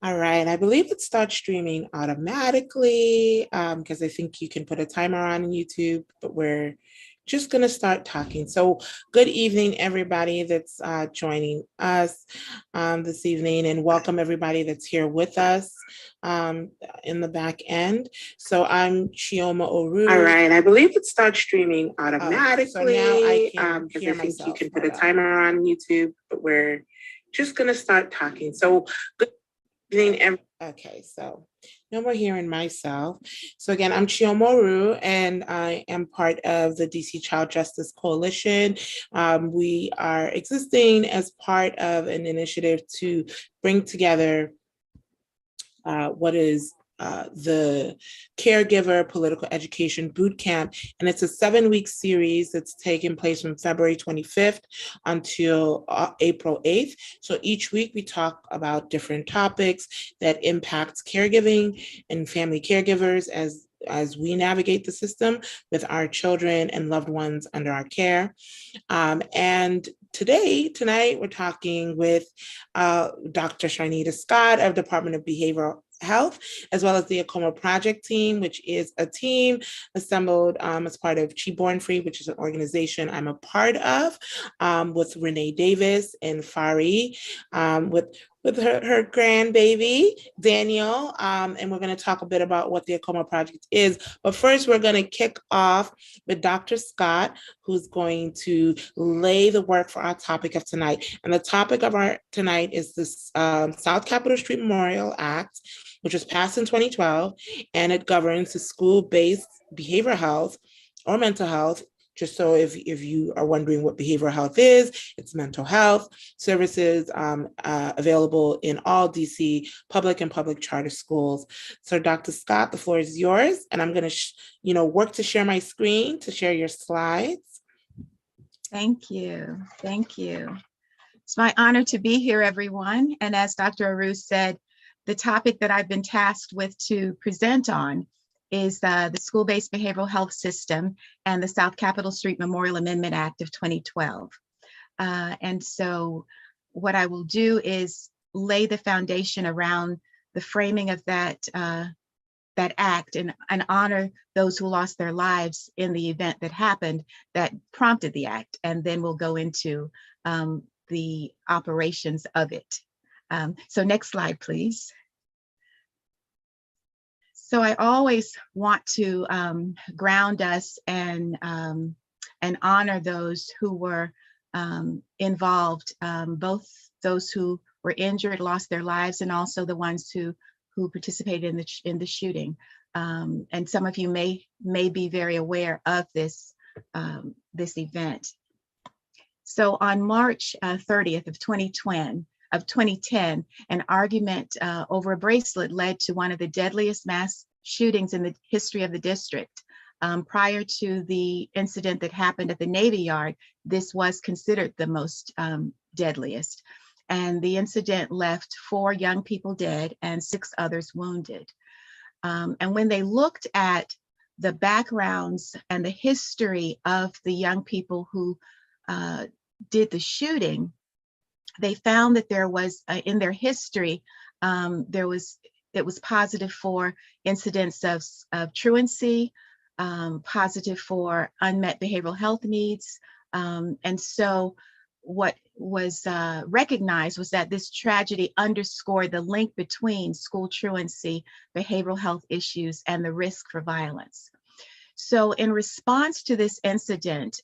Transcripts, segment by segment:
All right, I believe it starts streaming automatically because I think you can put a timer on YouTube, but we're just going to start talking. So, good evening, everybody that's joining us this evening, and welcome everybody that's here with us um, in the back end. So, I'm Chioma Oru. All right, I believe it starts streaming automatically. So now I can because hear I think myself. you can put a timer on YouTube, but we're just going to start talking. So, good evening, Okay, so no more hearing myself. So again, I'm Chiomoru, and I am part of the DC Child Justice Coalition. We are existing as part of an initiative to bring together what is the Caregiver Political Education Boot Camp. And it's a 7-week series that's taking place from February 25th until April 8th. So each week we talk about different topics that impact caregiving and family caregivers as we navigate the system with our children and loved ones under our care. And tonight, we're talking with Dr. Charneta Scott of Department of Behavioral Health, as well as the Akoma Project team, which is a team assembled as part of Chi Born Free, which is an organization I'm a part of, with Renee Davis and Fari, with her grandbaby, Daniel, and we're going to talk a bit about what the Akoma Project is. But first, we're going to kick off with Dr. Scott, who's going to lay the work for our topic of tonight. And the topic of our tonight is this South Capitol Street Memorial Act, which was passed in 2012, and it governs the school-based behavioral health or mental health. Just so if you are wondering what behavioral health is, it's mental health services available in all DC public and public charter schools. So Dr. Scott, the floor is yours, and I'm going to work to share my screen to share your slides. Thank you. Thank you. It's my honor to be here, everyone. And as Dr. Aru said, the topic that I've been tasked with to present on is the school-based behavioral health system and the South Capitol Street Memorial Amendment Act of 2012. And so what I will do is lay the foundation around the framing of that act and honor those who lost their lives in the event that happened that prompted the act. And then we'll go into the operations of it. So next slide, please. So I always want to ground us and honor those who were involved, both those who were injured, lost their lives, and also the ones who participated in the shooting. And some of you may be very aware of this event. So on March 30th of 2010, an argument over a bracelet led to one of the deadliest mass shootings in the history of the district. Prior to the incident that happened at the Navy Yard, this was considered the most deadliest. And the incident left 4 young people dead and 6 others wounded. And when they looked at the backgrounds and the history of the young people who did the shooting, they found that there was, in their history, it was positive for incidents of truancy, positive for unmet behavioral health needs. And so what was recognized was that this tragedy underscored the link between school truancy, behavioral health issues, and the risk for violence. So in response to this incident,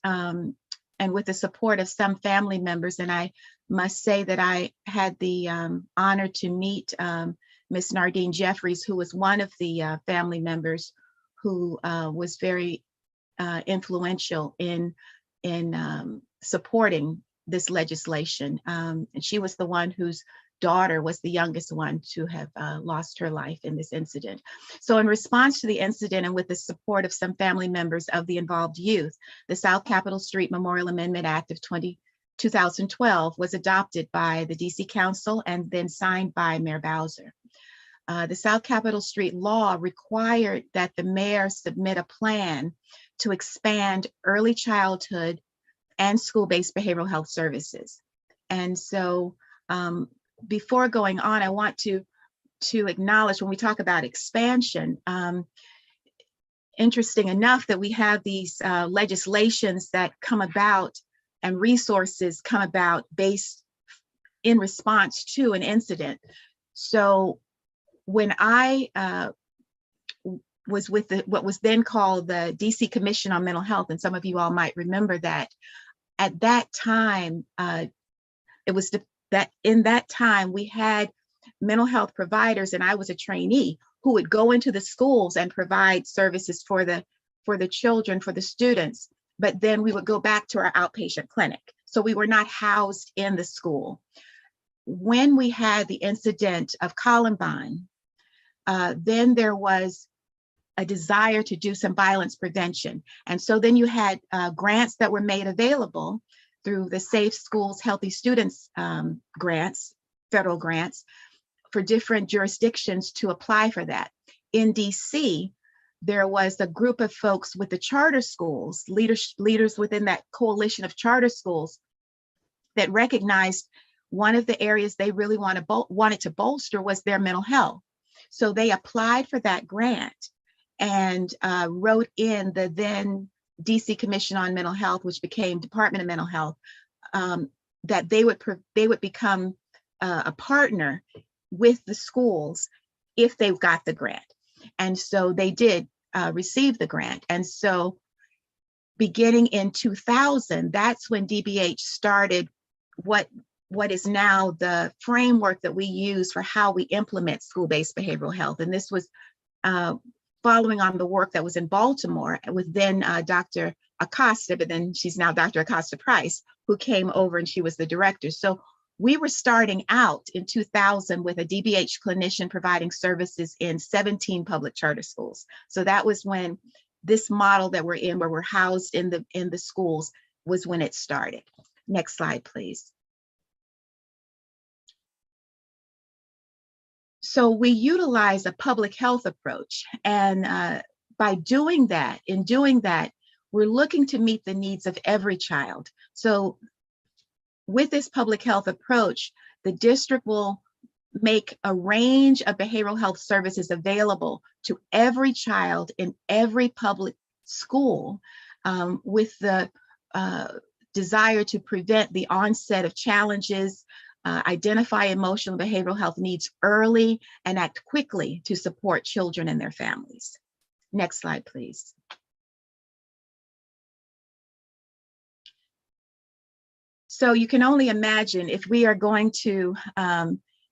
and with the support of some family members, and I must say that I had the honor to meet Miss Nardine Jeffries, who was one of the family members who was very influential in supporting this legislation. And she was the one whose daughter was the youngest one to have lost her life in this incident. So in response to the incident and with the support of some family members of the involved youth, the South Capitol Street Memorial Amendment Act of 2012 was adopted by the DC Council and then signed by Mayor Bowser. The South Capitol Street law required that the mayor submit a plan to expand early childhood and school-based behavioral health services. And so before going on, I want to to acknowledge when we talk about expansion. Interesting enough that we have these legislations that come about and resources come about based in response to an incident. So when I was with what was then called the DC Commission on Mental Health, and some of you all might remember that, at that time, it was that in that time we had mental health providers, and I was a trainee, who would go into the schools and provide services for the children, for the students, but then we would go back to our outpatient clinic. So we were not housed in the school. When we had the incident of Columbine, then there was a desire to do some violence prevention. And so then you had grants that were made available through the Safe Schools, Healthy Students grants, federal grants, for different jurisdictions to apply for that. In DC, there was a group of folks with the charter schools, leaders within that coalition of charter schools, that recognized one of the areas they really wanted to bolster was their mental health. So they applied for that grant and wrote in the then DC Commission on Mental Health, which became Department of Mental Health, that they would become a partner with the schools if they got the grant. And so they did receive the grant. And so beginning in 2000, that's when DBH started what is now the framework that we use for how we implement school-based behavioral health. And this was following on the work that was in Baltimore with then Dr. Acosta, but then she's now Dr. Acosta Price, who came over and she was the director. So we were starting out in 2000 with a DBH clinician providing services in 17 public charter schools. So that was when this model that we're in, where we're housed in the schools, was when it started. Next slide, please. So we utilize a public health approach, and by doing that, we're looking to meet the needs of every child. So with this public health approach, the district will make a range of behavioral health services available to every child in every public school, with the desire to prevent the onset of challenges, identify emotional and behavioral health needs early, and act quickly to support children and their families. Next slide, please. So you can only imagine, if we are going to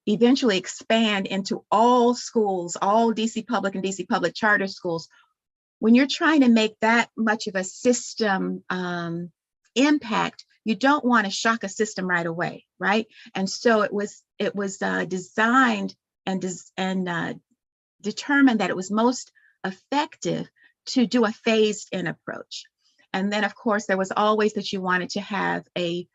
eventually expand into all schools, all DC public and DC public charter schools, when you're trying to make that much of a system impact, you don't want to shock a system right away, right? And so it was designed and determined that it was most effective to do a phased-in approach. And then, of course, there was always that you wanted to have a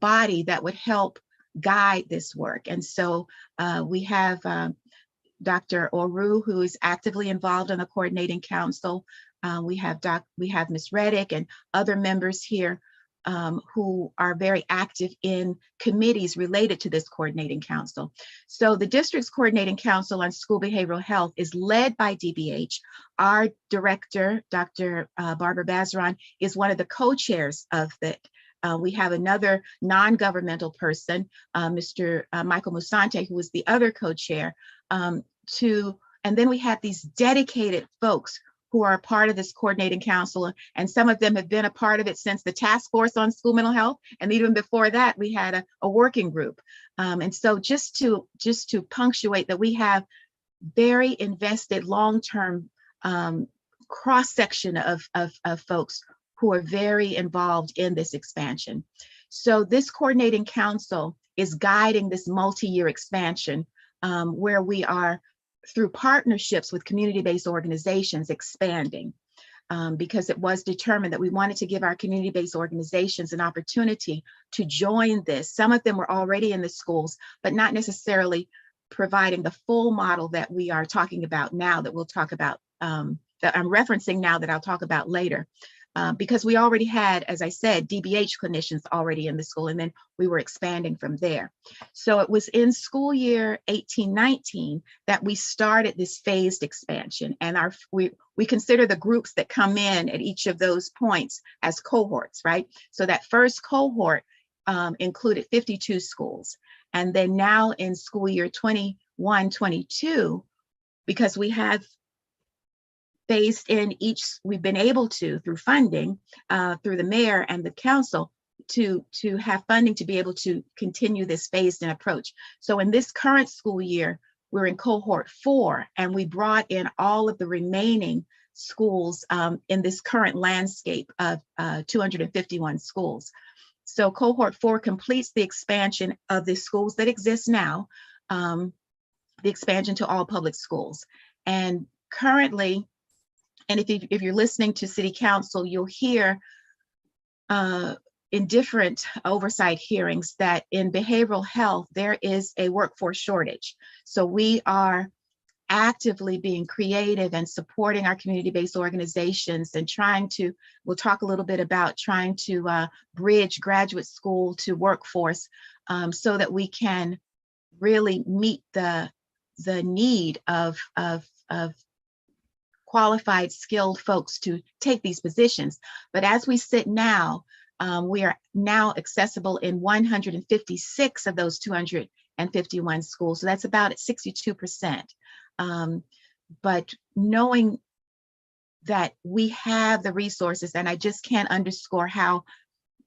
body that would help guide this work. And so we have Dr. Oru, who is actively involved in the coordinating council. We have Ms. Reddick and other members here who are very active in committees related to this coordinating council. So the district's coordinating council on school behavioral health is led by DBH. Our director, Dr. Barbara Bazaran, is one of the co-chairs of it. We have another non-governmental person, Mr. Michael Musante, who is the other co-chair, and then we have these dedicated folks who are a part of this coordinating council, and some of them have been a part of it since the task force on school mental health, and even before that we had a working group. And so just to punctuate that, we have very invested long-term cross-section of folks who are very involved in this expansion. So this coordinating council is guiding this multi-year expansion, where we are, through partnerships with community-based organizations, expanding, because it was determined that we wanted to give our community-based organizations an opportunity to join this. Some of them were already in the schools, but not necessarily providing the full model that we are talking about now, that we'll talk about, that I'm referencing now, that I'll talk about later. because we already had, as I said, DBH clinicians already in the school, and then we were expanding from there. So it was in school year 18-19 that we started this phased expansion, and we consider the groups that come in at each of those points as cohorts, right? So that first cohort included 52 schools, and then now in school year 21-22, because we have phased in each, we've been able to, through funding, through the mayor and the council, to have funding to be able to continue this phased in approach. So in this current school year, we're in cohort 4, and we brought in all of the remaining schools in this current landscape of 251 schools. So cohort 4 completes the expansion of the schools that exist now, the expansion to all public schools. And currently, and if you're listening to City Council, you'll hear in different oversight hearings that in behavioral health, there is a workforce shortage. So we are actively being creative and supporting our community-based organizations and trying to, we'll talk a little bit about trying to bridge graduate school to workforce so that we can really meet the need of qualified, skilled folks to take these positions. But as we sit now, we are now accessible in 156 of those 251 schools. So that's about at 62%. But knowing that we have the resources, and I just can't underscore how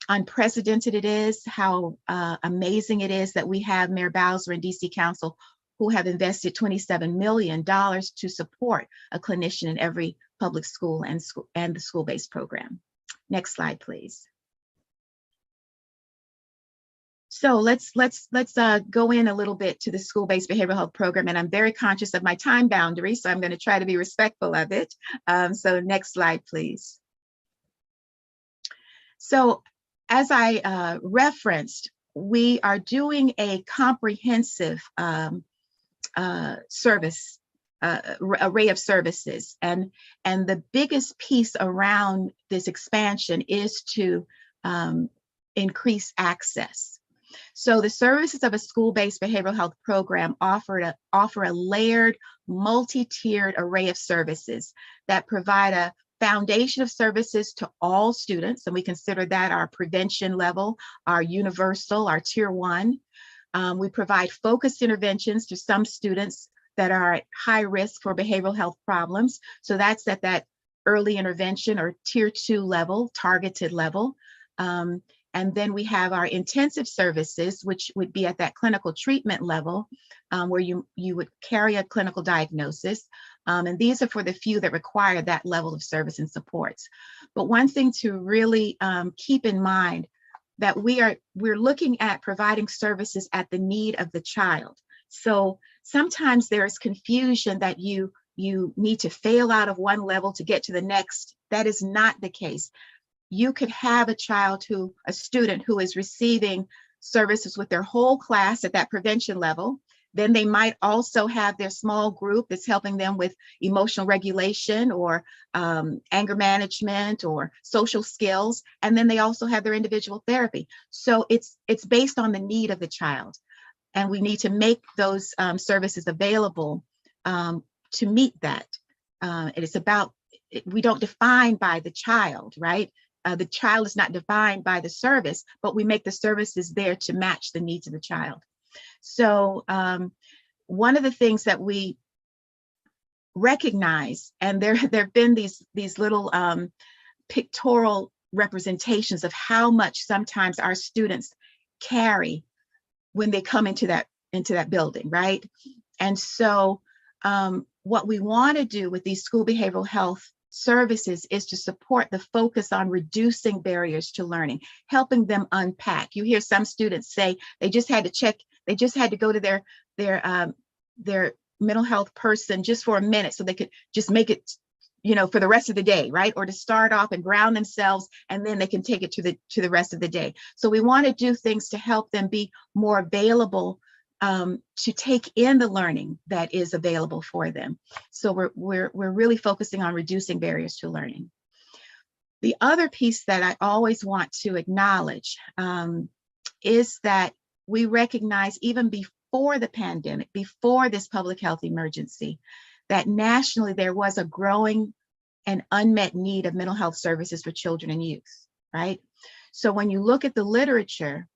unprecedented it is, how amazing it is that we have Mayor Bowser and DC Council who have invested $27 million to support a clinician in every public school and the school-based program. Next slide, please. So let's go in a little bit to the school-based behavioral health program, and I'm very conscious of my time boundary, so I'm going to try to be respectful of it. So next slide, please. So as I referenced, we are doing a comprehensive service array of services, and the biggest piece around this expansion is to increase access. So the services of a school-based behavioral health program offer a layered, multi-tiered array of services that provide a foundation of services to all students, and we consider that our prevention level, our universal, our tier 1. We provide focused interventions to some students that are at high risk for behavioral health problems. So that's at that early intervention or tier 2 level, targeted level. And then we have our intensive services, which would be at that clinical treatment level, where you would carry a clinical diagnosis. And these are for the few that require that level of service and supports. But one thing to really keep in mind, that we're looking at providing services at the need of the child. So sometimes there is confusion that you need to fail out of one level to get to the next. That is not the case. You could have a student who is receiving services with their whole class at that prevention level. Then they might also have their small group that's helping them with emotional regulation or anger management or social skills. And then they also have their individual therapy. So it's based on the need of the child. And we need to make those services available to meet that. It is about, we don't define by the child, right? The child is not defined by the service, but we make the services there to match the needs of the child. So one of the things that we recognize, and there have been these little pictorial representations of how much sometimes our students carry when they come into that building, right? And so what we want to do with these school behavioral health services is to support the focus on reducing barriers to learning, helping them unpack. You hear some students say they just had to go to their mental health person just for a minute so they could just make it, for the rest of the day, right? Or to start off and ground themselves, and then they can take it to the rest of the day. So we want to do things to help them be more available to take in the learning that is available for them. So we're really focusing on reducing barriers to learning. The other piece that I always want to acknowledge is that we recognize, even before the pandemic, before this public health emergency, that nationally there was a growing and unmet need of mental health services for children and youth, right? So when you look at the literature,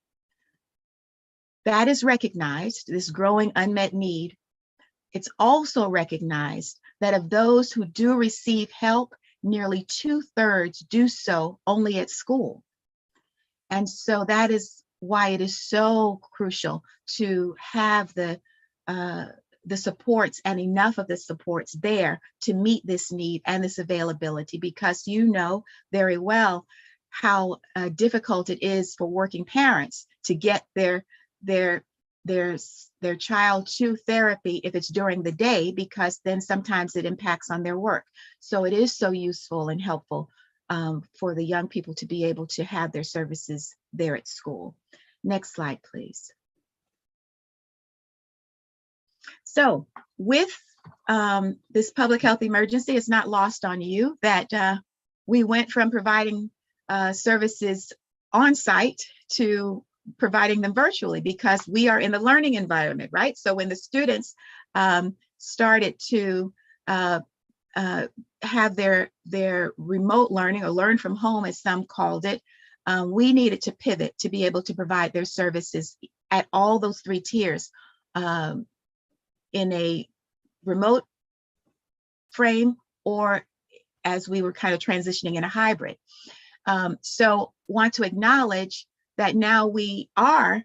that is recognized, this growing unmet need. It's also recognized that of those who do receive help, nearly 2/3 do so only at school. And so that is why it is so crucial to have the supports and enough of the supports there to meet this need and this availability, because you know very well how difficult it is for working parents to get their child to therapy if it's during the day, because then sometimes it impacts on their work. So it is so useful and helpful for the young people to be able to have their services there at school. Next slide, please. So with this public health emergency, it's not lost on you that we went from providing services on site to providing them virtually, because we are in the learning environment, right? So when the students started to have their remote learning, or learn from home, as some called it, we needed to pivot to be able to provide their services at all those 3 tiers in a remote frame, or as we were kind of transitioning in a hybrid. So want to acknowledge that now we are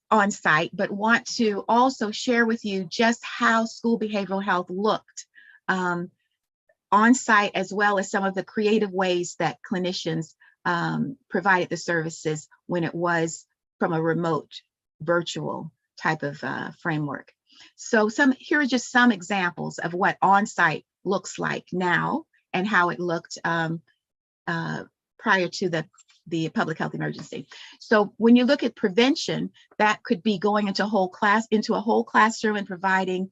on site, but want to also share with you just how school behavioral health looked on site, as well as some of the creative ways that clinicians provided the services when it was from a remote virtual type of framework. So here are just some examples of what on-site looks like now and how it looked prior to the public health emergency. So when you look at prevention, that could be going into a whole classroom and providing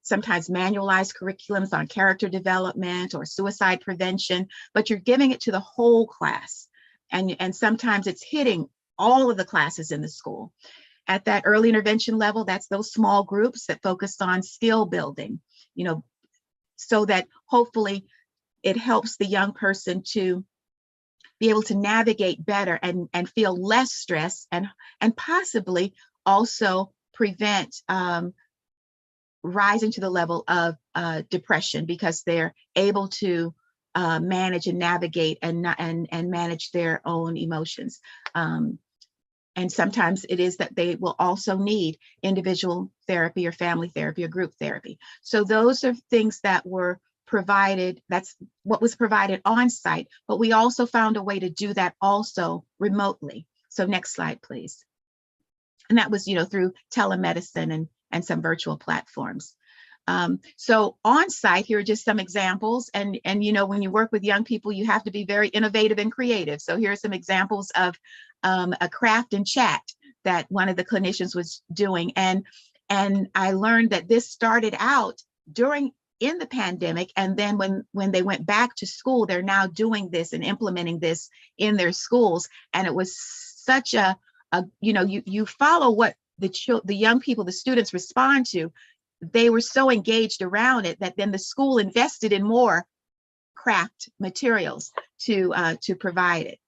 sometimes manualized curriculums on character development or suicide prevention, but you're giving it to the whole class. And sometimes it's hitting all of the classes in the school. At that early intervention level, that's those small groups that focus on skill building, so that hopefully it helps the young person to be able to navigate better and feel less stress, and possibly also prevent rising to the level of depression, because they're able to manage and navigate and manage their own emotions. And sometimes it is that they will also need individual therapy or family therapy or group therapy. So those are things that were provided, that's what was provided on site, but we also found a way to do that also remotely. So next slide, please. And that was, through telemedicine and some virtual platforms. So on site, here are just some examples. And when you work with young people, you have to be very innovative and creative. So here are some examples of a craft and chat that one of the clinicians was doing. And I learned that this started out in the pandemic, and then when they went back to school, they're now doing this and implementing this in their schools. And it was such you follow what the young people, the students respond to. They were so engaged around it that then the school invested in more craft materials to provide it.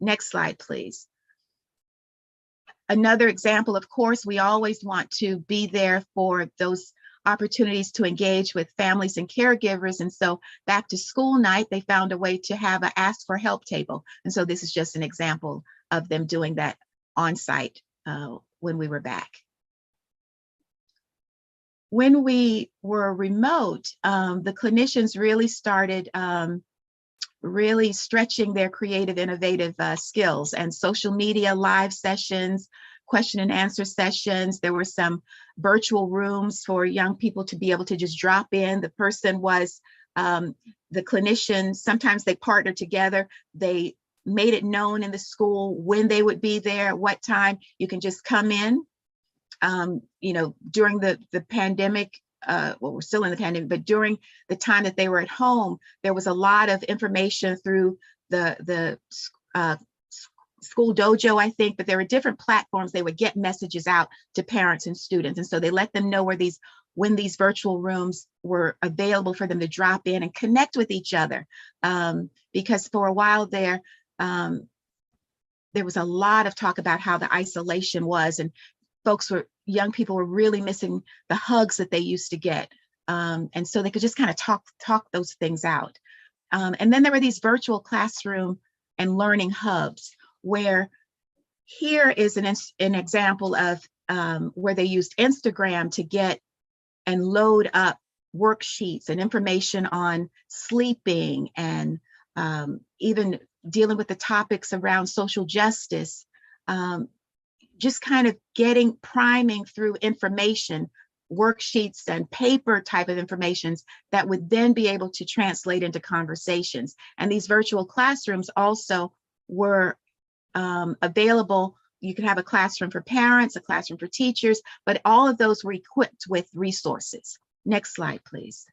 Next slide, please. Another example, of course, we always want to be there for those opportunities to engage with families and caregivers. And so back to school night, they found a way to have an ask for help table. And so this is just an example of them doing that on site when we were back. When we were remote, the clinicians really started really stretching their creative, innovative skills, and social media live sessions, question and answer sessions. There were some virtual rooms for young people to be able to just drop in. The person was the clinician. Sometimes they partnered together. They made it known in the school when they would be there, at what time. You can just come in. During the pandemic, we're still in the pandemic, but during the time that they were at home, there was a lot of information through uh, school dojo, I think, but there were different platforms. They would get messages out to parents and students. And so they let them know when these virtual rooms were available for them to drop in and connect with each other. Because for a while there was a lot of talk about how the isolation was, and young people were really missing the hugs that they used to get. And so they could just kind of talk those things out. And then there were these virtual classroom and learning hubs, where here is an example of where they used Instagram to get and load up worksheets and information on sleeping, and even dealing with the topics around social justice, just kind of priming through information, worksheets and paper type of informations that would then be able to translate into conversations. And these virtual classrooms also were available. You could have a classroom for parents, a classroom for teachers, but all of those were equipped with resources. Next slide, please.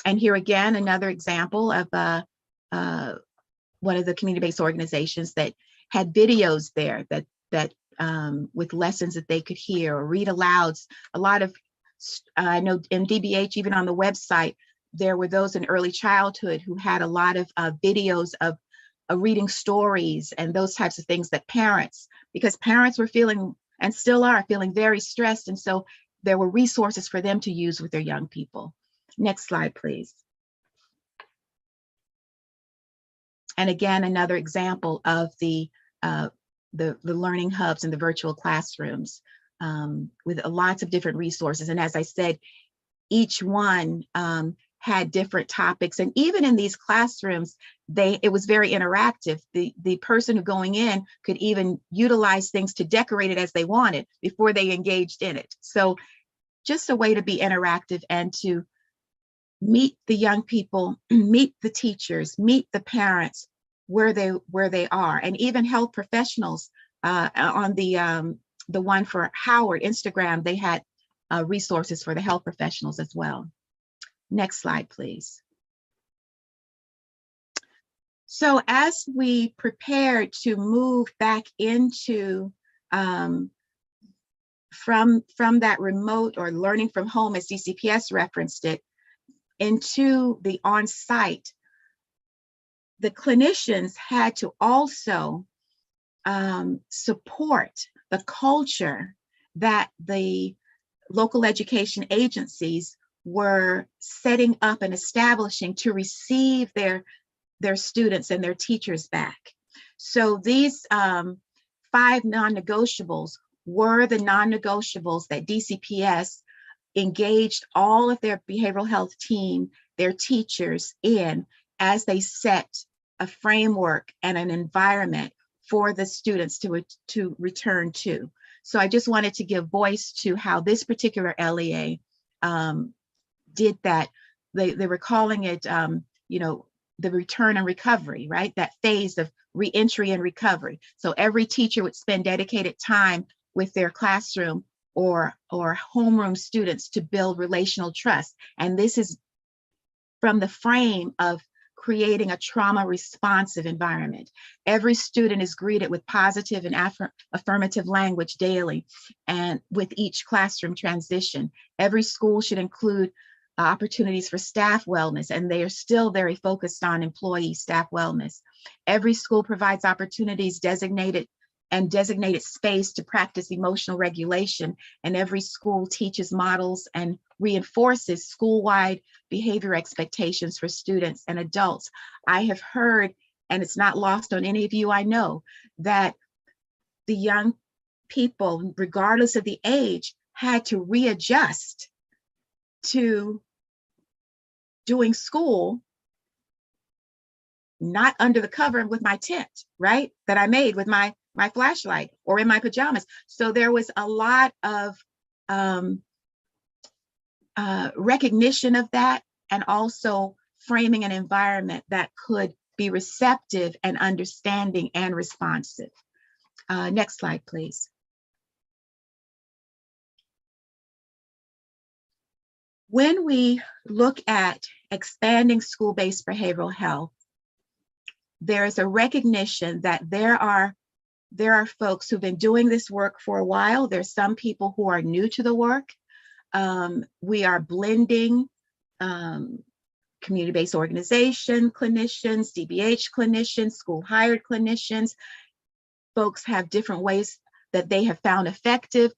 And here again, another example of one of the community-based organizations that had videos there that with lessons that they could hear or read alouds. A lot of, I know in DBH, even on the website, there were those in early childhood who had a lot of videos of reading stories and those types of things that because parents were feeling, and still are feeling, very stressed. And so there were resources for them to use with their young people. Next slide, please. And again, another example of the learning hubs and the virtual classrooms with lots of different resources. And as I said, each one had different topics. And even in these classrooms, it was very interactive. The person who going in could even utilize things to decorate it as they wanted before they engaged in it. So just a way to be interactive and to meet the young people, meet the teachers, meet the parents where they are. And even health professionals on the one for Howard Instagram, they had resources for the health professionals as well. Next slide, please. So as we prepare to move back into from that remote or learning from home, as DCPS referenced it, into the on-site, the clinicians had to also support the culture that the local education agencies were setting up and establishing to receive their students and their teachers back. So these 5 non-negotiables were the non-negotiables that DCPS engaged all of their behavioral health team, their teachers in, as they set a framework and an environment for the students to return to. So I just wanted to give voice to how this particular LEA did that. They were calling it, the return and recovery, right? That phase of reentry and recovery. So every teacher would spend dedicated time with their classroom or homeroom students to build relational trust. And this is from the frame of creating a trauma responsive environment. Every student is greeted with positive and affirmative language daily, and with each classroom transition. Every school should include opportunities for staff wellness, and they are still very focused on employee staff wellness. Every school provides opportunities designated space to practice emotional regulation, and every school teaches, models, and reinforces school-wide behavior expectations for students and adults. I have heard, and it's not lost on any of you, I know, that the young people, regardless of the age, had to readjust to doing school not under the cover with my tent, right? That I made with my flashlight or in my pajamas. So there was a lot of recognition of that, and also framing an environment that could be receptive and understanding and responsive. Next slide, please. When we look at expanding school-based behavioral health, there is a recognition that there are folks who've been doing this work for a while. There's some people who are new to the work. We are blending community-based organization clinicians, DBH clinicians, school-hired clinicians. Folks have different ways that they have found effective.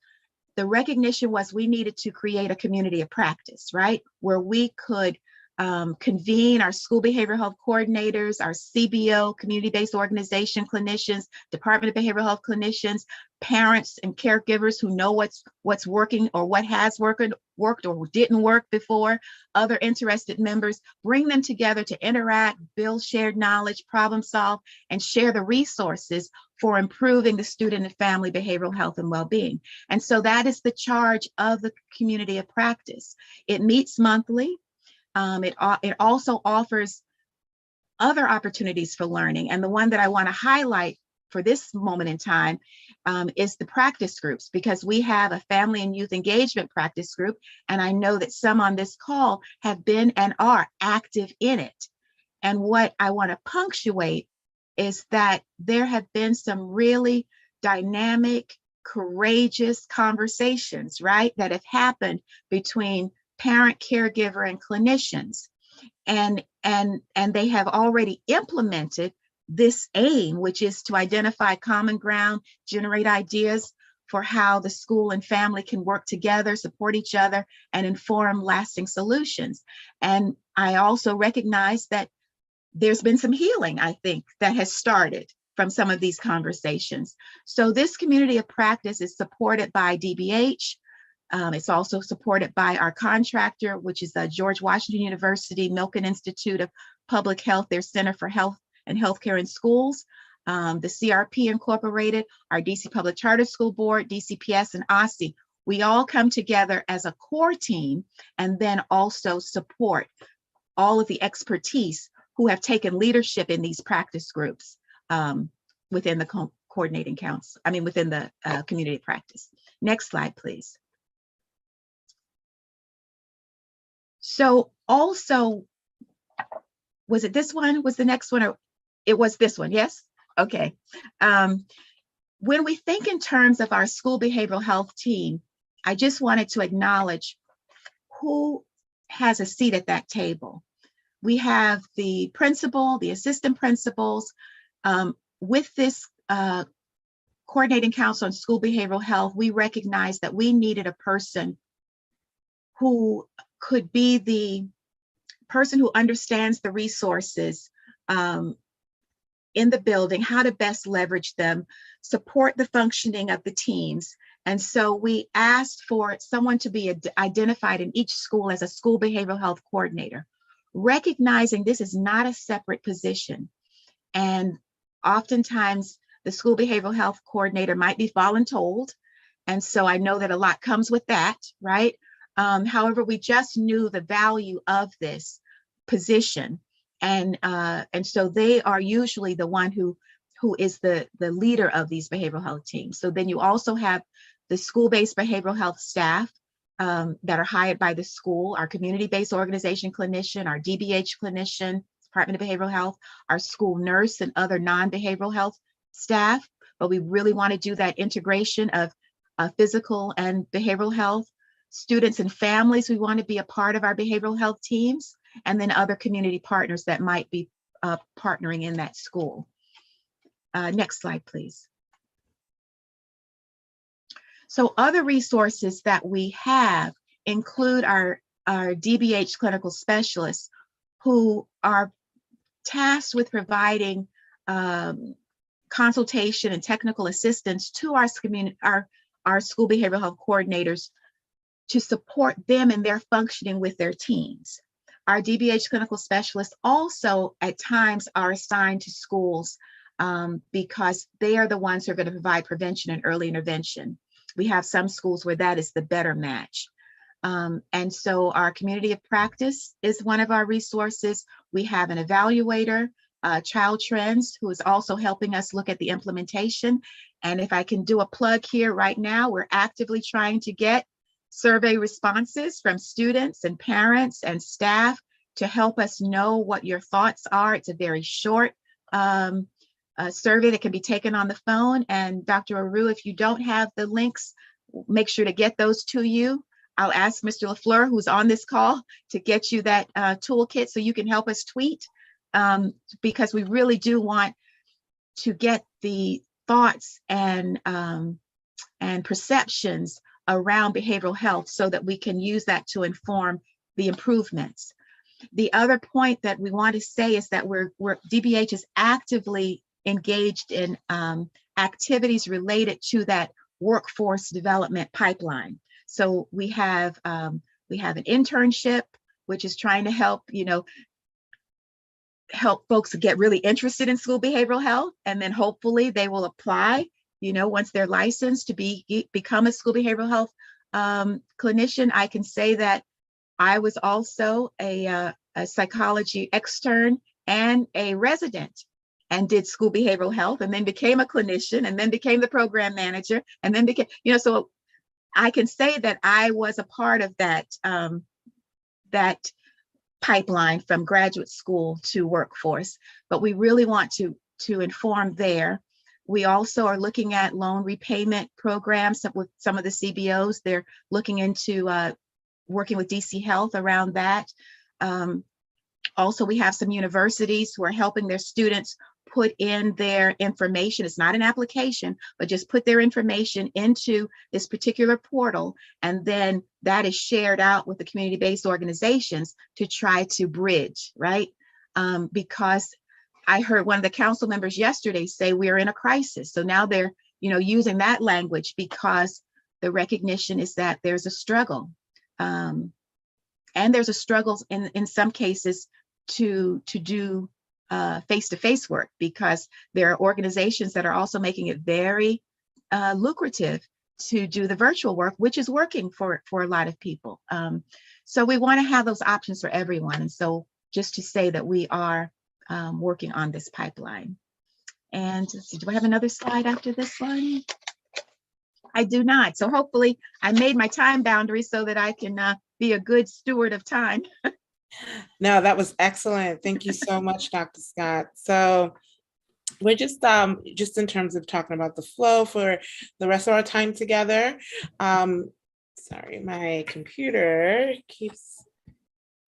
The recognition was we needed to create a community of practice, right? Where we could convene our school behavioral health coordinators, our CBO, community-based organization clinicians, Department of Behavioral Health clinicians, parents and caregivers who know what's working or what has worked or didn't work before, other interested members, bring them together to interact, build shared knowledge, problem solve, and share the resources for improving the student and family behavioral health and well-being. And so that is the charge of the community of practice. It meets monthly. It also offers other opportunities for learning. And the one that I want to highlight for this moment in time is the practice groups, because we have a family and youth engagement practice group. And I know that some on this call have been and are active in it. And what I want to punctuate is that there have been some really dynamic, courageous conversations, right, that have happened between parent, caregiver, and clinicians. And they have already implemented this aim, which is to identify common ground, generate ideas for how the school and family can work together, support each other, and inform lasting solutions. And I also recognize that there's been some healing, I think, that has started from some of these conversations. So this community of practice is supported by DBH. It's also supported by our contractor, which is George Washington University Milken Institute of Public Health, their Center for Health and Healthcare in Schools, the CRP Incorporated, our DC Public Charter School Board, DCPS, and OSSI. We all come together as a core team and then also support all of the expertise who have taken leadership in these practice groups within the coordinating council, within the community practice. Next slide, please. So also, was it this one? Was the next one? Or it was this one, yes? Okay. When we think in terms of our school behavioral health team, I just wanted to acknowledge who has a seat at that table. We have the principal, the assistant principals. With this coordinating council on school behavioral health, we recognized that we needed a person who could be the person who understands the resources in the building, how to best leverage them, support the functioning of the teams. And so we asked for someone to be identified in each school as a school behavioral health coordinator, recognizing this is not a separate position. And oftentimes the school behavioral health coordinator might be voluntold. And so I know that a lot comes with that, right? However, we just knew the value of this position. And so they are usually the one who is the leader of these behavioral health teams. So then you also have the school-based behavioral health staff that are hired by the school, our community-based organization clinician, our DBH clinician, Department of Behavioral Health, our school nurse and other non-behavioral health staff. But we really want to do that integration of physical and behavioral health. Students and families, we want to be a part of our behavioral health teams, and then other community partners that might be partnering in that school. Next slide, please. So other resources that we have include our DBH clinical specialists who are tasked with providing consultation and technical assistance to our school behavioral health coordinators to support them in their functioning with their teams. Our DBH clinical specialists also at times are assigned to schools because they are the ones who are going to provide prevention and early intervention. We have some schools where that is the better match. And so our community of practice is one of our resources. We have an evaluator, Child Trends, who is also helping us look at the implementation. And if I can do a plug here right now, we're actively trying to get survey responses from students and parents and staff to help us know what your thoughts are. It's a very short survey that can be taken on the phone. And Dr. Aru, if you don't have the links, make sure to get those to you. I'll ask Mr. LaFleur, who's on this call, to get you that toolkit so you can help us tweet, because we really do want to get the thoughts and perceptions around behavioral health so that we can use that to inform the improvements. The other point that we want to say is that DBH is actively engaged in activities related to that workforce development pipeline. So we have an internship, which is trying to help folks get really interested in school behavioral health, and then hopefully they will apply, once they're licensed to become a school behavioral health clinician. I can say that I was also a psychology extern and a resident, and did school behavioral health, and then became a clinician, and then became the program manager, and then became, so I can say that I was a part of that pipeline from graduate school to workforce. But we really want to inform there. We also are looking at loan repayment programs with some of the CBOs. They're looking into working with DC Health around that. Also, we have some universities who are helping their students put in their information. It's not an application, but just put their information into this particular portal. And then that is shared out with the community-based organizations to try to bridge, right? Because I heard one of the council members yesterday say we're in a crisis. So now they're, using that language because the recognition is that there's a struggle. And there's a struggle in some cases to do face-to-face work, because there are organizations that are also making it very lucrative to do the virtual work, which is working for a lot of people. So we want to have those options for everyone. And so just to say that we are working on this pipeline. And let's see, do I have another slide after this one? I do not. So hopefully I made my time boundary so that I can be a good steward of time. No, that was excellent. Thank you so much, Dr. Scott. So we're just in terms of talking about the flow for the rest of our time together. Sorry, my computer keeps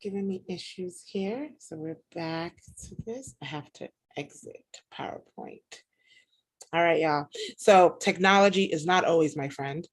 giving me issues here. So we're back to this. I have to exit PowerPoint. All right, y'all. So technology is not always my friend.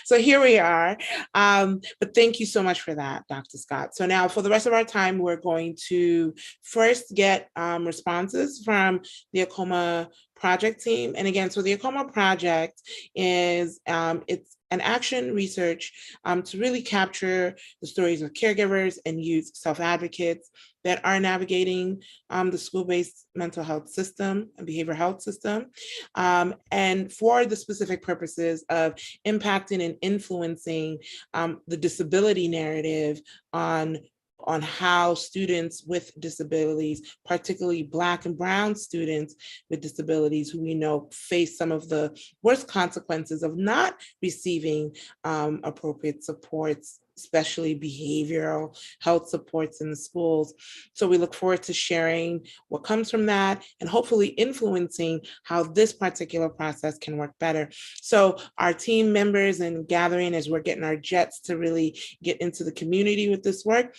So here we are. But thank you so much for that, Dr. Scott. So now for the rest of our time, we're going to first get responses from the Akoma project team. And again, so the Akoma project is, it's an action research to really capture the stories of caregivers and youth self-advocates that are navigating the school-based mental health system and behavioral health system, and for the specific purposes of impacting and influencing the disability narrative on how students with disabilities, particularly Black and Brown students with disabilities, who we know face some of the worst consequences of not receiving appropriate supports, especially behavioral health supports in the schools. So we look forward to sharing what comes from that and hopefully influencing how this particular process can work better. So our team members and gathering as we're getting our jets to really get into the community with this work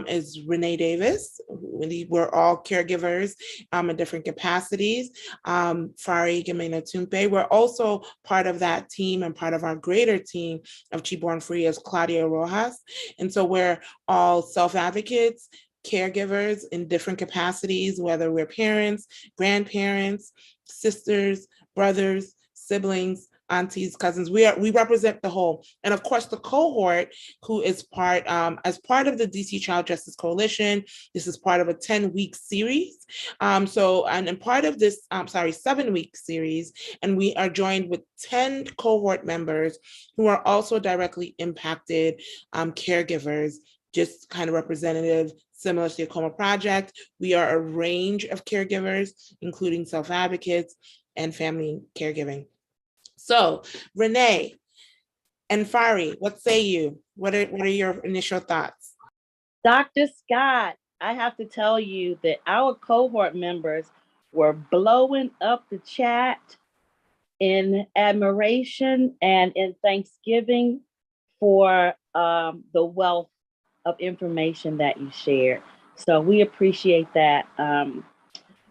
is Renee Davis. We're all caregivers in different capacities. Fari, Ghamina, Tumpe. We're also part of that team, and part of our greater team of Chi Born Free is Claudia Rojas. And so we're all self-advocates, caregivers in different capacities, whether we're parents, grandparents, sisters, brothers, siblings, aunties, cousins. We represent the whole. And of course, the cohort, who is part, as part of the DC Child Justice Coalition, this is part of a 10-week series. And part of this, 7-week series, and we are joined with 10 cohort members who are also directly impacted caregivers, just kind of representative, similar to the Akoma Project. We are a range of caregivers, including self-advocates and family caregiving. So, Renee, And Fari, what say you? What are your initial thoughts? Dr. Scott, I have to tell you that our cohort members were blowing up the chat in admiration and in thanksgiving for the wealth of information that you shared. So we appreciate that.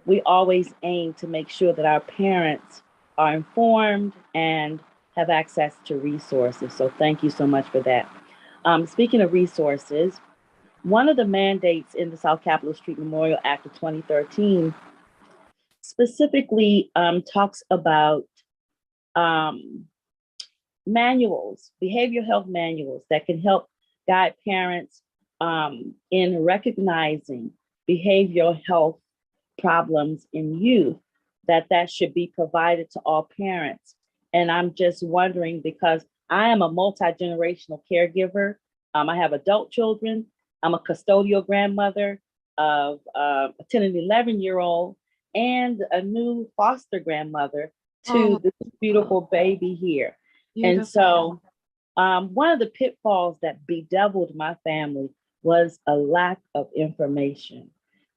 We always aim to make sure that our parents are informed and have access to resources. So thank you so much for that. Speaking of resources, one of the mandates in the South Capitol Street Memorial Act of 2013 specifically talks about manuals, behavioral health manuals that can help guide parents in recognizing behavioral health problems in youth, that should be provided to all parents. And I'm just wondering, because I am a multi-generational caregiver. I have adult children. I'm a custodial grandmother of a 10 and 11-year-old and a new foster grandmother to this beautiful baby here. Beautiful. And so one of the pitfalls that bedeviled my family was a lack of information.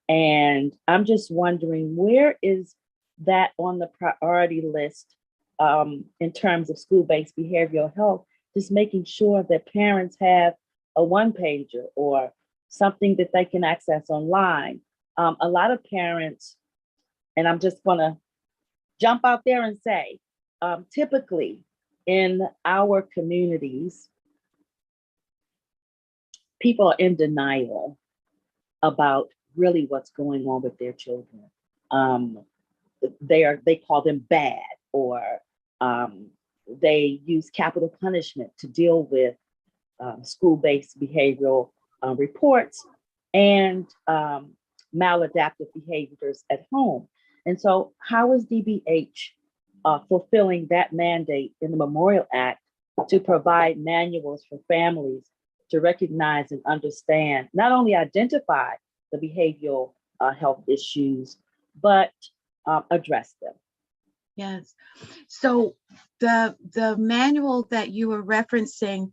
And I'm just wondering, where is that on the priority list in terms of school-based behavioral health, just making sure that parents have a one-pager or something that they can access online. A lot of parents, and I'm just gonna jump out there and say, typically in our communities, people are in denial about really what's going on with their children. They call them bad, or they use capital punishment to deal with school-based behavioral reports and maladaptive behaviors at home. And so how is DBH fulfilling that mandate in the Memorial Act to provide manuals for families to recognize and understand, not only identify the behavioral health issues, but address them? Yes. So the manual that you were referencing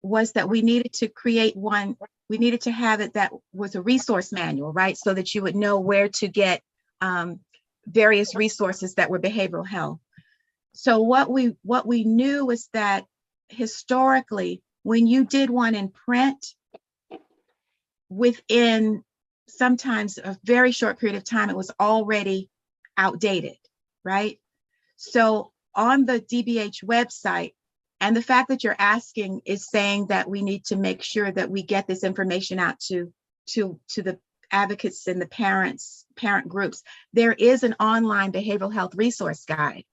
was that we needed to create one. We needed to have it that was a resource manual, right? So that you would know where to get various resources that were behavioral health. So what we knew was that historically, when you did one in print, within sometimes a very short period of time, it was already outdated, right? So on the DBH website, and the fact that you're asking is saying that we need to make sure that we get this information out to the advocates and the parent groups. There is an online behavioral health resource guide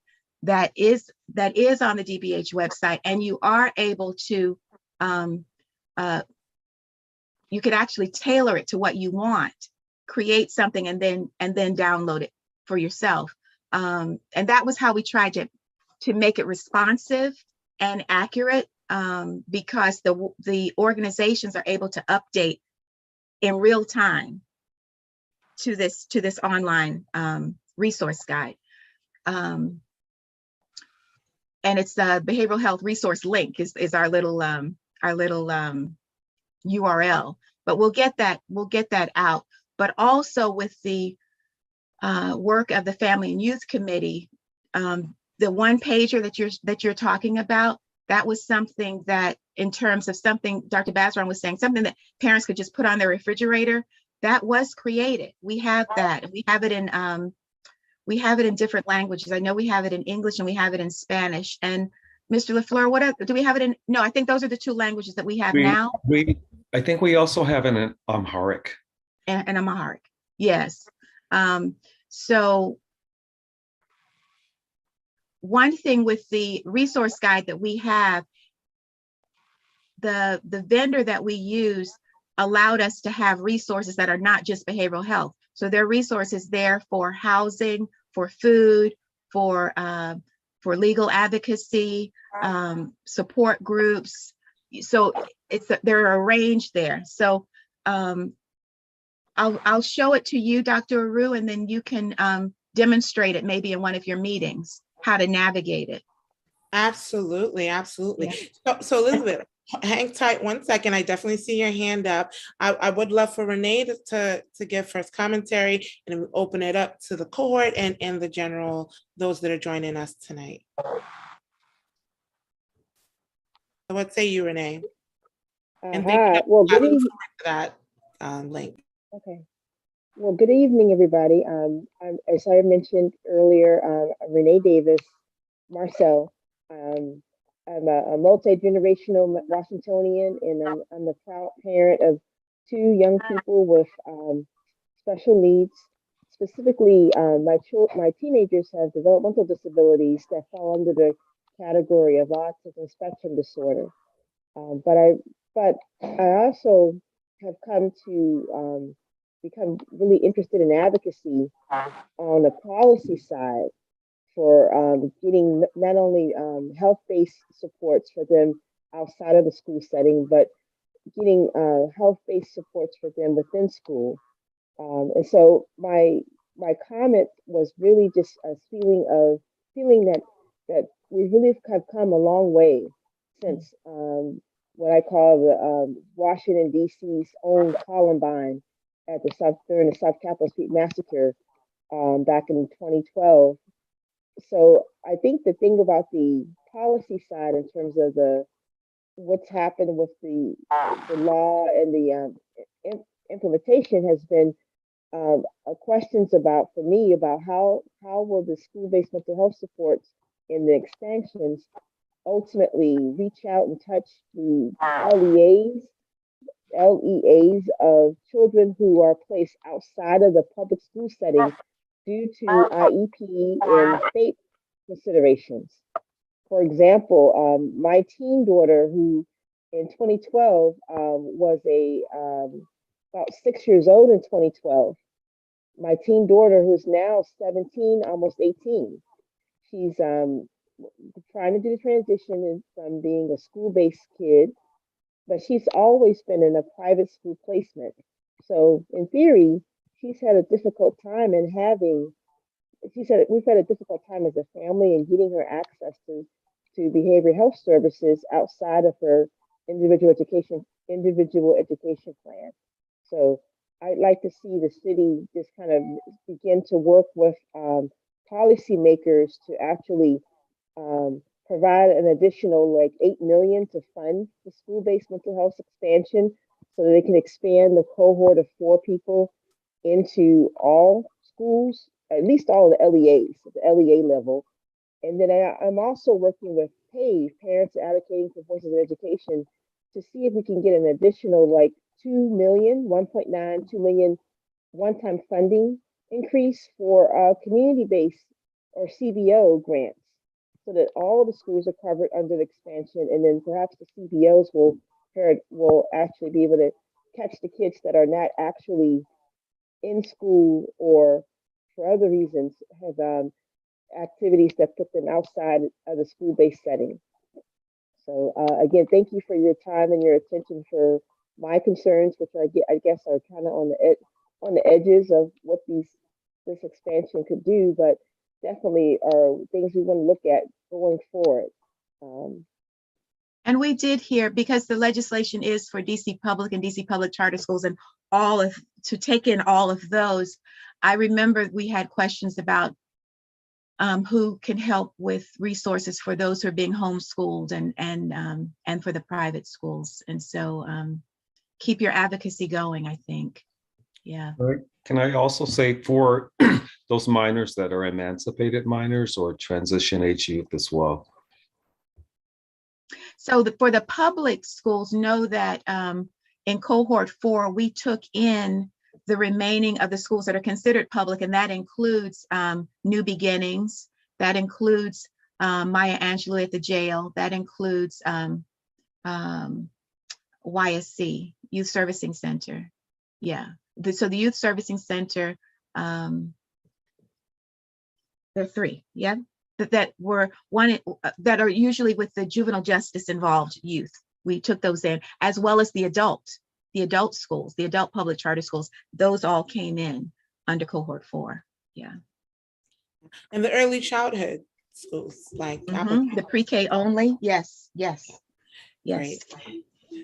that is on the DBH website, and you are able to you could actually tailor it to what you want, create something, and then download it for yourself. And that was how we tried to make it responsive and accurate, because the organizations are able to update in real time to this online resource guide. And it's the behavioral health resource link is our little URL, but we'll get that out. But also with the work of the Family and Youth Committee, the one pager that you're talking about, that was something that, in terms of something Dr. Bazran was saying, something that parents could just put on their refrigerator, that was created. We have that, and we have it in different languages. I know we have it in English and we have it in Spanish. And Mr. LaFleur, do we have it in? No, I think those are the two languages that we have now. I think we also have it in Amharic. And Amharic, yes. So one thing with the resource guide that we have, the vendor that we use allowed us to have resources that are not just behavioral health. So there are resources there for housing, for food, for legal advocacy, support groups. So there are a range there. So I'll show it to you, Dr. Aru, and then you can demonstrate it maybe in one of your meetings, how to navigate it. Absolutely, absolutely. Yeah. So Elizabeth, hang tight 1 second. I definitely see your hand up. I would love for Renee to give first commentary, and then we open it up to the cohort and the general, those that are joining us tonight. So what say you, Renee? And thank you Well, for good evening. that link. Okay. Well, good evening, everybody. As I mentioned earlier, Renee Davis, Marcel. Um, I'm a multi-generational Washingtonian, and I'm the proud parent of two young people with special needs. Specifically, my teenagers have developmental disabilities that fall under the category of autism spectrum disorder. Um, but I but I also have come to become really interested in advocacy on the policy side for getting not only health-based supports for them outside of the school setting, but getting health-based supports for them within school. And so my comment was really just a feeling that we really have come a long way since what I call the Washington D.C.'s own Columbine at the South during the South Capitol Street massacre back in 2012. So I think the thing about the policy side in terms of the what's happened with the law and the implementation has been questions about for me about how will the school-based mental health supports in the expansions ultimately reach out and touch the LEAs of children who are placed outside of the public school setting due to IEP and state considerations. For example, my teen daughter, who in 2012 was about 6 years old in 2012, my teen daughter, who's now 17, almost 18, she's trying to do the transition from being a school-based kid, but she's always been in a private school placement. So in theory, she's had a difficult time in having. She said we've had a difficult time as a family in getting her access to behavioral health services outside of her individual education plan. So I'd like to see the city just kind of begin to work with policymakers to actually provide an additional like 8 million to fund the school-based mental health expansion so that they can expand the cohort of 4 people into all schools, at least all of the LEAs, at the LEA level. And then I'm also working with PAVE, Parents Advocating for Voices in Education, to see if we can get an additional like 2 million, 1.9, 2 million one-time funding increase for community-based or CBO grants so that all of the schools are covered under the expansion, and then perhaps the CBOs will actually be able to catch the kids that are not actually in school or for other reasons have activities that put them outside of the school-based setting. So again, thank you for your time and your attention for my concerns, which I guess are kind of on the edges of what this expansion could do, but definitely are things we want to look at going forward. And we did hear, because the legislation is for DC public and DC public charter schools and to take in all of those. I remember we had questions about who can help with resources for those who are being homeschooled and for the private schools. And so keep your advocacy going, I think. Yeah. Right. Can I also say for those minors that are emancipated minors or transition age youth as well? So for the public schools, know that in cohort 4, we took in the remaining of the schools that are considered public, and that includes New Beginnings, that includes Maya Angelou at the jail, that includes YSC, Youth Servicing Center. Yeah, so the Youth Servicing Center, there are 3, yeah, that were that are usually with the juvenile justice involved youth. We took those in, as well as the adult schools, the adult public charter schools. Those all came in under cohort 4. Yeah. And the early childhood schools, like The pre-K only. Yes, yes, yes. Great.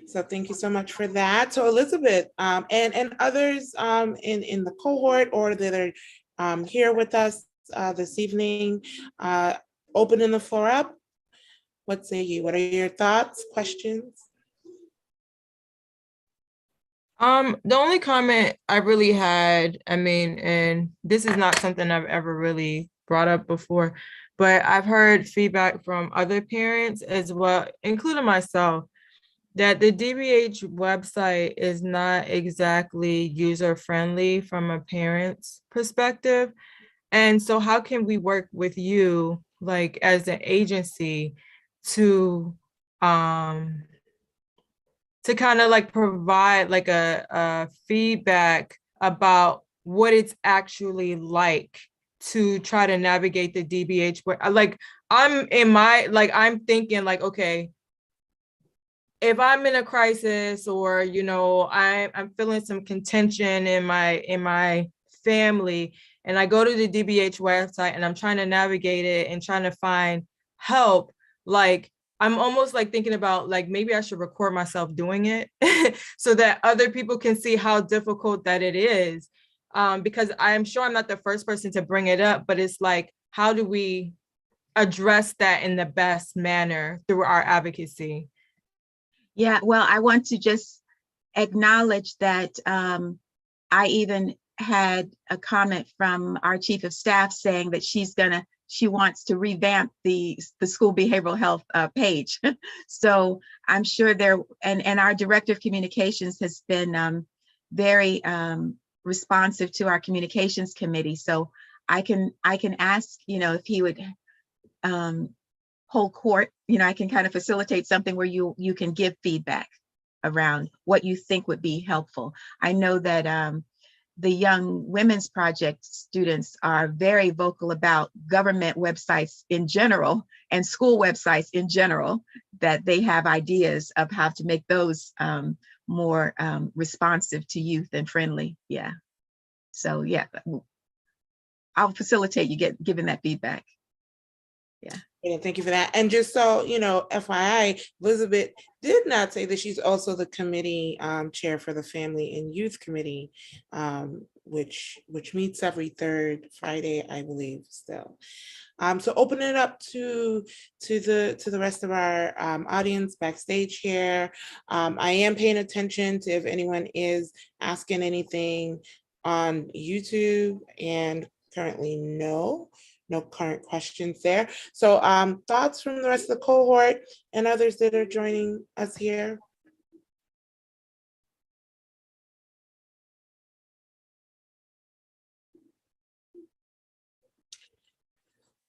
So thank you so much for that. So Elizabeth, and others in the cohort or that are here with us this evening, opening the floor up. What say you? What are your thoughts, questions? The only comment I really had, I mean, and this is not something I've ever really brought up before, but I've heard feedback from other parents as well, including myself, that the DBH website is not exactly user-friendly from a parent's perspective. And so how can we work with you, like as an agency, to kind of like provide like a feedback about what it's actually like to try to navigate the DBH where like I'm thinking like, okay, if I'm in a crisis or, you know, I'm feeling some contention in my family and I go to the DBH website and I'm trying to navigate it and trying to find help, like I'm almost like thinking about like maybe I should record myself doing it so that other people can see how difficult that it is. Because I'm sure I'm not the first person to bring it up, but it's like, how do we address that in the best manner through our advocacy? Yeah, well, I want to just acknowledge that I even had a comment from our chief of staff saying that she wants to revamp the school behavioral health page. So I'm sure and our director of communications has been very responsive to our communications committee. So I can ask, you know, if he would hold court, you know, I can kind of facilitate something where you can give feedback around what you think would be helpful. I know that the Young Women's Project students are very vocal about government websites in general and school websites in general, that they have ideas of how to make those more responsive to youth and friendly. Yeah. So yeah, I'll facilitate you giving that feedback. Yeah. Yeah, thank you for that. And just so you know, FYI, Elizabeth did not say that she's also the committee chair for the Family and Youth Committee, which meets every third Friday, I believe, still. So open it up to the rest of our audience backstage here. I am paying attention to if anyone is asking anything on YouTube, and currently no current questions there. So thoughts from the rest of the cohort and others that are joining us here?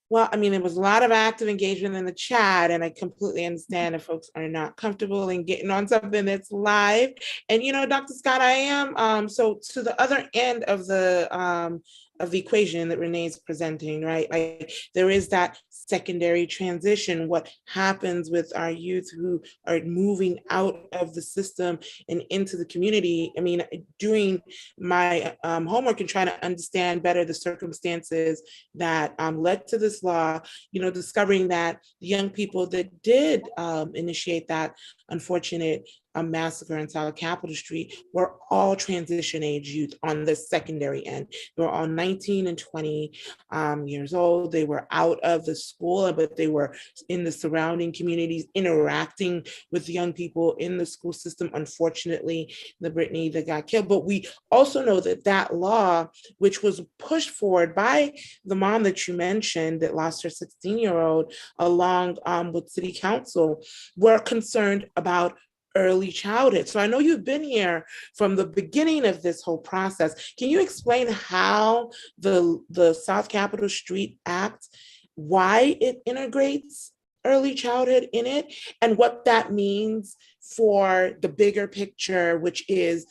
Well, I mean, there was a lot of active engagement in the chat, and I completely understand if folks are not comfortable in getting on something that's live. And, you know, Dr. Scott, I am, so to the other end of the equation that Renee is presenting, right? Like there is that secondary transition, what happens with our youth who are moving out of the system and into the community. I mean, doing my homework and trying to understand better the circumstances that led to this law, you know, discovering that the young people that did initiate that unfortunate massacre in South Capitol Street were all transition age youth on the secondary end. They were all 19 and 20 years old. They were out of the school, but they were in the surrounding communities interacting with young people in the school system. Unfortunately, the Brittany that got killed. But we also know that that law, which was pushed forward by the mom that you mentioned that lost her 16-year-old along with city council, were concerned about early childhood. So I know you've been here from the beginning of this whole process. Can you explain how the South Capitol Street Act, why it integrates early childhood in it, and what that means for the bigger picture, which is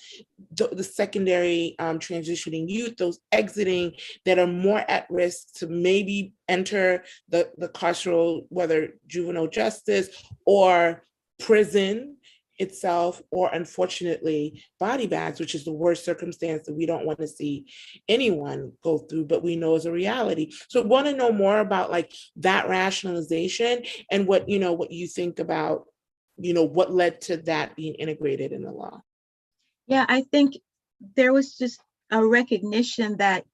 the secondary transitioning youth, those exiting that are more at risk to maybe enter the carceral, whether juvenile justice or prison, itself, or unfortunately body bags, which is the worst circumstance that we don't want to see anyone go through, but we know is a reality. So I want to know more about like that rationalization and what, what you think about, what led to that being integrated in the law. Yeah, I think there was just a recognition that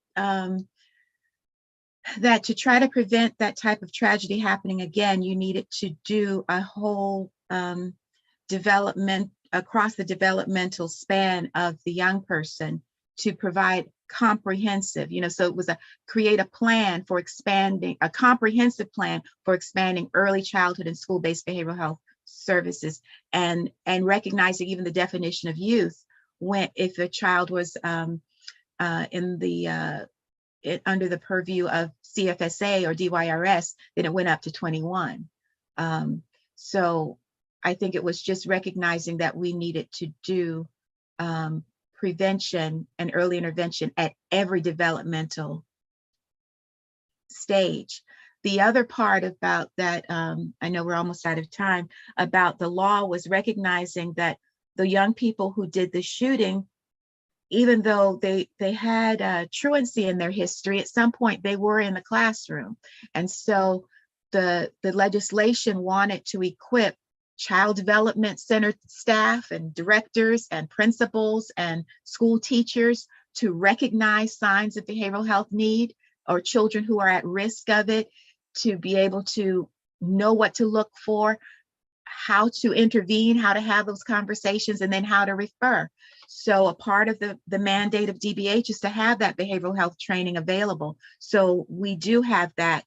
that to try to prevent that type of tragedy happening again, you needed to do a whole development across the developmental span of the young person to provide comprehensive, so it was create a plan for expanding, a comprehensive plan for expanding early childhood and school-based behavioral health services, and recognizing even the definition of youth when, if a child was in the under the purview of CFSA or DYRS, then it went up to 21. So I think it was just recognizing that we needed to do prevention and early intervention at every developmental stage. The other part about that, I know we're almost out of time, about the law was recognizing that the young people who did the shooting, even though they had truancy in their history, at some point they were in the classroom. And so the legislation wanted to equip child development center staff and directors and principals and school teachers to recognize signs of behavioral health need or children who are at risk of it, to be able to know what to look for, how to intervene, how to have those conversations, and then how to refer. So a part of the mandate of DBH is to have that behavioral health training available. So we do have that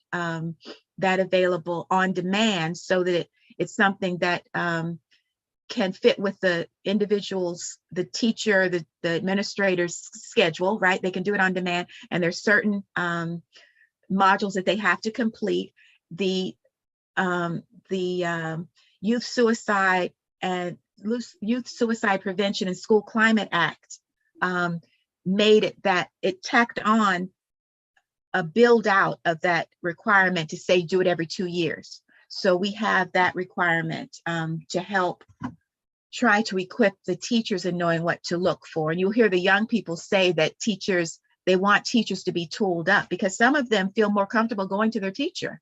that available on demand, so that it's something that can fit with the individual's, the teacher, the administrator's schedule, right? They can do it on demand, and there's certain modules that they have to complete. The Youth Suicide and Youth Suicide Prevention and School Climate Act made it that it tacked on a build out of that requirement to say do it every 2 years. So we have that requirement to help try to equip the teachers in knowing what to look for. And you'll hear the young people say that teachers, they want teachers to be tooled up, because some of them feel more comfortable going to their teacher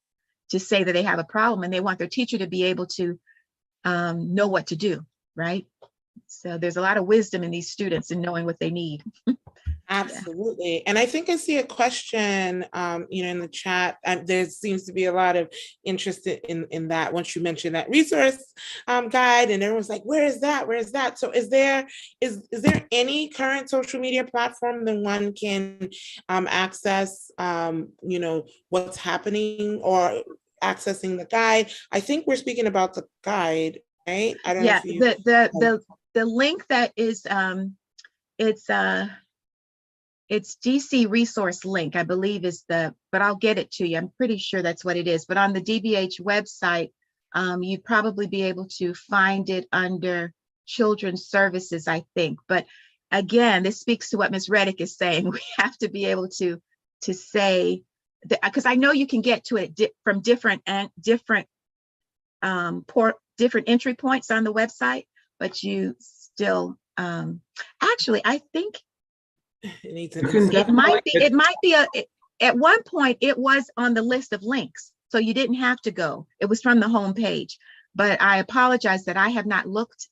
to say that they have a problem, and they want their teacher to be able to know what to do, right? So there's a lot of wisdom in these students in knowing what they need. Absolutely. And I think I see a question, in the chat. There seems to be a lot of interest in that once you mentioned that resource guide, and everyone's like, where is that? Where is that? So is there any current social media platform that one can access, what's happening or accessing the guide? I think we're speaking about the guide, right? I don't know if you... The link that is, it's DC resource link, I believe is but I'll get it to you. I'm pretty sure that's what it is. But on the DBH website, you'd probably be able to find it under Children's Services, I think. But again, this speaks to what Ms. Reddick is saying. We have to be able to say, because I know you can get to it from different entry points on the website, but you still, actually, I think it might be at one point it was on the list of links, so you didn't have to go. It was from the home page, but I apologize that I have not looked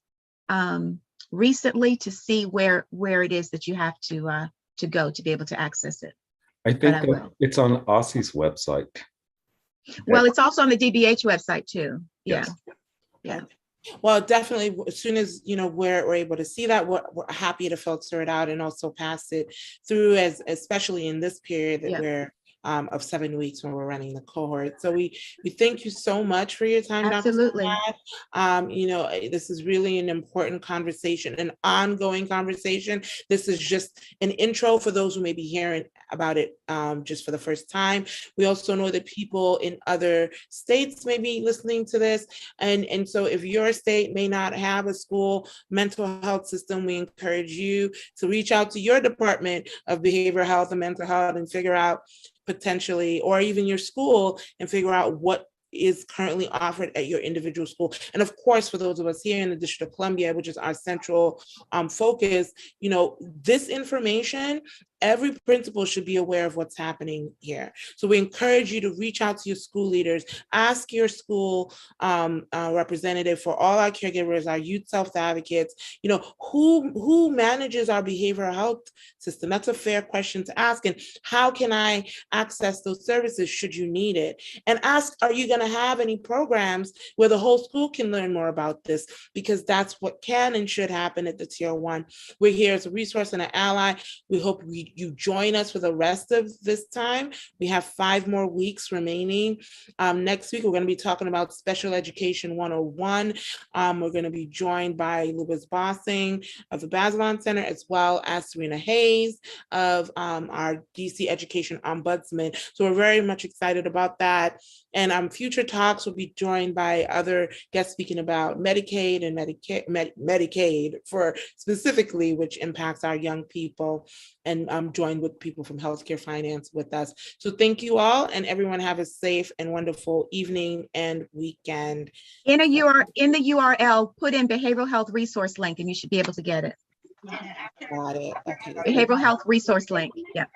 recently to see where it is that you have to go to be able to access it. I think it's on Aussie's website. Well, it's also on the DBH website too. Yeah. Yes. Yeah. Well, definitely, as soon as we're able to see that, we're happy to filter it out and also pass it through, especially in this period that we're of 7 weeks when we're running the cohort. So we thank you so much for your time. Absolutely. This is really an important conversation, an ongoing conversation. This is just an intro for those who may be hearing about it just for the first time. We also know that people in other states may be listening to this. And so if your state may not have a school mental health system, we encourage you to reach out to your Department of Behavioral Health and Mental Health and figure out potentially, or even your school, and figure out what is currently offered at your individual school. And of course, for those of us here in the District of Columbia, which is our central focus, you know, this information, every principal should be aware of what's happening here. So we encourage you to reach out to your school leaders, ask your school representative. For all our caregivers, our youth self-advocates, you know, who manages our behavioral health system? That's a fair question to ask. And how can I access those services should you need it? And ask, are you going to have any programs where the whole school can learn more about this? Because that's what can and should happen at the Tier 1. We're here as a resource and an ally. We hope you join us for the rest of this time. We have 5 more weeks remaining. Next week, we're going to be talking about Special Education 101. We're going to be joined by Louis Bossing of the Bazelon Center, as well as Serena Hayes of our DC Education Ombudsman. So we're very much excited about that. And future talks will be joined by other guests speaking about Medicaid and Medicaid for specifically, which impacts our young people, and I'm joined with people from healthcare finance with us. So thank you all, and everyone have a safe and wonderful evening and weekend. In the URL, put in behavioral health resource link and you should be able to get it. Got it. Okay. Behavioral health resource link. Yeah.